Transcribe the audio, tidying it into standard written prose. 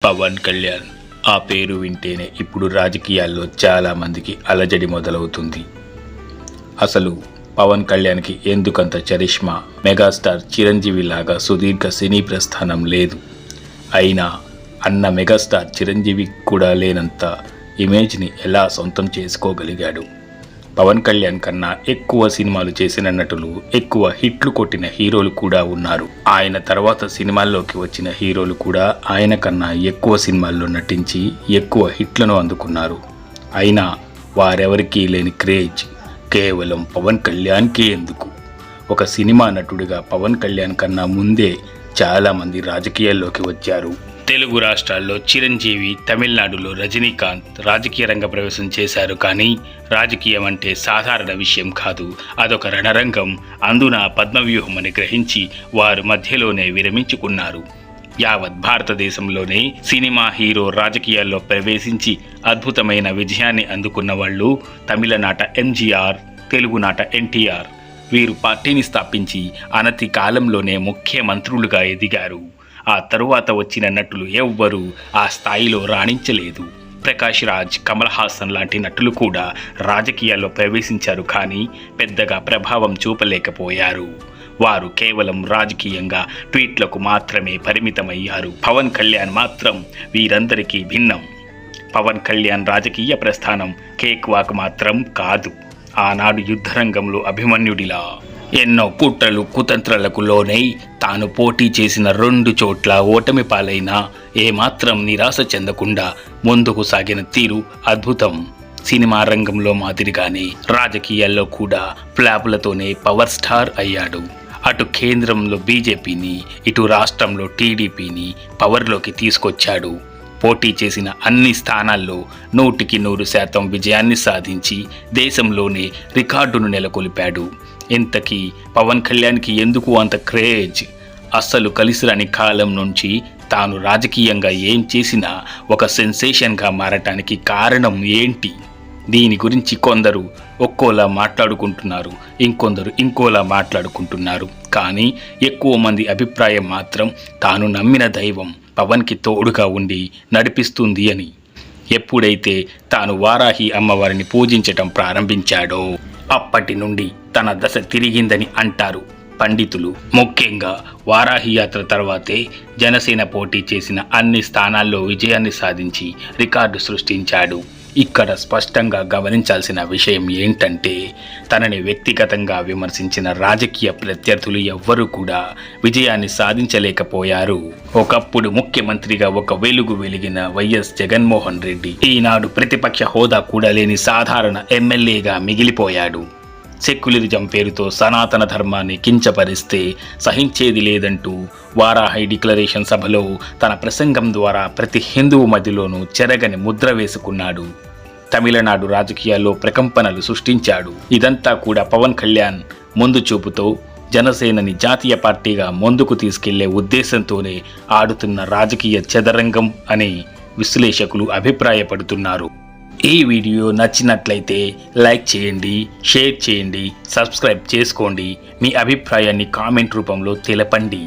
పవన్ కళ్యాణ్ ఆ పేరు వింటేనే ఇప్పుడు రాజకీయాల్లో చాలామందికి అలజడి మొదలవుతుంది. అసలు పవన్ కళ్యాణ్కి ఎందుకంత చరిష్మా? మెగాస్టార్ చిరంజీవి లాగా సుదీర్ఘ సినీ ప్రస్థానం లేదు. అయినా అన్న మెగాస్టార్ చిరంజీవి కూడా లేనంత ఇమేజ్ని ఎలా సొంతం చేసుకోగలిగాడు? పవన్ కళ్యాణ్ కన్నా ఎక్కువ సినిమాలు చేసిన నటులు, ఎక్కువ హిట్లు కొట్టిన హీరోలు కూడా ఉన్నారు. ఆయన తర్వాత సినిమాల్లోకి వచ్చిన హీరోలు కూడా ఆయన కన్నా ఎక్కువ సినిమాల్లో నటించి ఎక్కువ హిట్లను అందుకున్నారు. అయినా వారెవరికీ లేని క్రేజ్ కేవలం పవన్ కళ్యాణ్కే ఎందుకు? ఒక సినిమా నటుడిగా పవన్ కళ్యాణ్ కన్నా ముందే చాలామంది రాజకీయాల్లోకి వచ్చారు. తెలుగు రాష్ట్రాల్లో చిరంజీవి, తమిళనాడులో రజనీకాంత్ రాజకీయ రంగ ప్రవేశం చేశారు. కానీ రాజకీయం అంటే సాధారణ విషయం కాదు, అదొక రణరంగం. అందున పద్మవ్యూహం అని గ్రహించి వారు మధ్యలోనే విరమించుకున్నారు. యావత్ భారతదేశంలోనే సినిమా హీరో రాజకీయాల్లో ప్రవేశించి అద్భుతమైన విజయాన్ని అందుకున్న వాళ్ళు తమిళనాట ఎంజీఆర్, తెలుగునాట ఎన్టీఆర్. వీరు పార్టీని స్థాపించి అనతి కాలంలోనే ముఖ్యమంత్రులుగా ఎదిగారు. ఆ తరువాత వచ్చిన నటులు ఎవ్వరూ ఆ స్థాయిలో రాణించలేదు. ప్రకాష్ రాజ్, కమల్ హాసన్ లాంటి నటులు కూడా రాజకీయాల్లో ప్రవేశించారు, కానీ పెద్దగా ప్రభావం చూపలేకపోయారు. వారు కేవలం రాజకీయంగా ట్వీట్లకు మాత్రమే పరిమితమయ్యారు. పవన్ కళ్యాణ్ మాత్రం వీరందరికీ భిన్నం. పవన్ కళ్యాణ్ రాజకీయ ప్రస్థానం కేక్ వాక్ మాత్రం కాదు. ఆనాడు యుద్ధరంగంలో అభిమన్యుడిలా ఎన్నో కుట్రలు, కుతంత్రాలకు లోనై తాను పోటీ చేసిన 2 చోట్ల ఓటమి పాలైనా ఏమాత్రం నిరాశ చెందకుండా ముందుకు సాగిన తీరు అద్భుతం. సినిమా రంగంలో మాదిరిగానే రాజకీయాల్లో కూడా ఫ్లాపులతోనే పవర్ స్టార్ అయ్యాడు. అటు కేంద్రంలో బీజేపీని, ఇటు రాష్ట్రంలో టీడీపీని పవర్లోకి తీసుకొచ్చాడు. పోటీ చేసిన అన్ని స్థానాల్లో 100% విజయాన్ని సాధించి దేశంలోనే రికార్డును నెలకొల్పాడు. ఇంతకీ పవన్ కళ్యాణ్కి ఎందుకు అంత క్రేజ్? అస్సలు కలిసిరాని కాలం నుంచి తాను రాజకీయంగా ఏం చేసినా ఒక సెన్సేషన్గా మారటానికి కారణం ఏంటి? దీని గురించి కొందరు ఒక్కోలా మాట్లాడుకుంటున్నారు, ఇంకొందరు ఇంకోలా మాట్లాడుకుంటున్నారు. కానీ ఎక్కువ మంది అభిప్రాయం మాత్రం తాను నమ్మిన దైవం పవన్కి తోడుగా ఉండి నడిపిస్తుంది అని. ఎప్పుడైతే తాను వారాహి అమ్మవారిని పూజించటం ప్రారంభించాడో అప్పటి నుండి తన దశ తిరిగిందని అంటారు పండితులు. ముఖ్యంగా వారాహి యాత్ర తర్వాతే జనసేన పోటీ చేసిన అన్ని స్థానాల్లో విజయాన్ని సాధించి రికార్డు సృష్టించాడు. ఇక్కడ స్పష్టంగా గమనించాల్సిన విషయం ఏంటంటే, తనని వ్యక్తిగతంగా విమర్శించిన రాజకీయ ప్రత్యర్థులు ఎవ్వరూ కూడా విజయాన్ని సాధించలేకపోయారు. ఒకప్పుడు ముఖ్యమంత్రిగా ఒక వెలుగు వెలిగిన వైఎస్ జగన్మోహన్ రెడ్డి ఈనాడు ప్రతిపక్ష హోదా కూడా లేని సాధారణ ఎమ్మెల్యేగా మిగిలిపోయాడు. సెక్యులరిజం పేరుతో సనాతన ధర్మాన్ని కించపరిస్తే సహించేది లేదంటూ వారాహి డిక్లరేషన్ సభలో తన ప్రసంగం ద్వారా ప్రతి హిందువు మధ్యలోనూ చెరగని ముద్ర వేసుకున్నాడు. తమిళనాడు రాజకీయాల్లో ప్రకంపనలు సృష్టించాడు. ఇదంతా కూడా పవన్ కళ్యాణ్ ముందు చూపుతో జనసేనని జాతీయ పార్టీగా ముందుకు తీసుకెళ్లే ఉద్దేశంతోనే ఆడుతున్న రాజకీయ చదరంగం అని విశ్లేషకులు అభిప్రాయపడుతున్నారు. ఈ వీడియో నచ్చినట్లయితే లైక్ చేయండి, షేర్ చేయండి, సబ్స్క్రైబ్ చేసుకోండి. మీ అభిప్రాయాన్ని కామెంట్ రూపంలో తెలపండి.